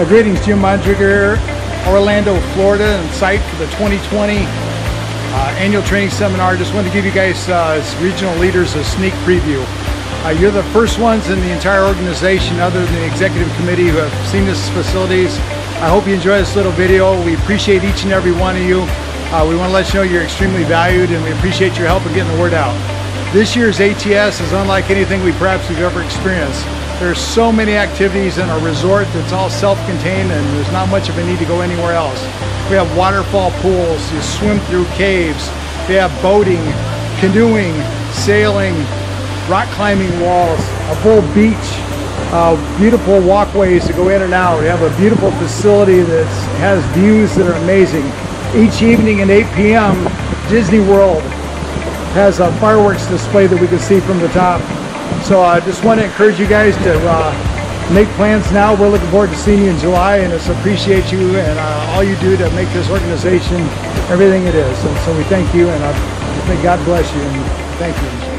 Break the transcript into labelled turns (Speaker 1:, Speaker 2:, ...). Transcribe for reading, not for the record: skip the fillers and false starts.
Speaker 1: Greetings, Jim Mondriger, Orlando, Florida, and site for the 2020 annual training seminar. Just wanted to give you guys, as regional leaders, a sneak preview. You're the first ones in the entire organization, other than the executive committee, who have seen this facilities. I hope you enjoy this little video. We appreciate each and every one of you. We want to let you know you're extremely valued, and we appreciate your help in getting the word out. This year's ATS is unlike anything we've ever experienced. There's so many activities in our resort that's all self-contained, and there's not much of a need to go anywhere else. We have waterfall pools, you swim through caves, we have boating, canoeing, sailing, rock climbing walls, a full beach, beautiful walkways to go in and out. We have a beautiful facility that has views that are amazing. Each evening at 8 p.m., Disney World has a fireworks display that we can see from the top. So I just want to encourage you guys to make plans now. We're looking forward to seeing you in July, and just appreciate you and all you do to make this organization everything it is. And so we thank you, and I think God bless you, and thank you.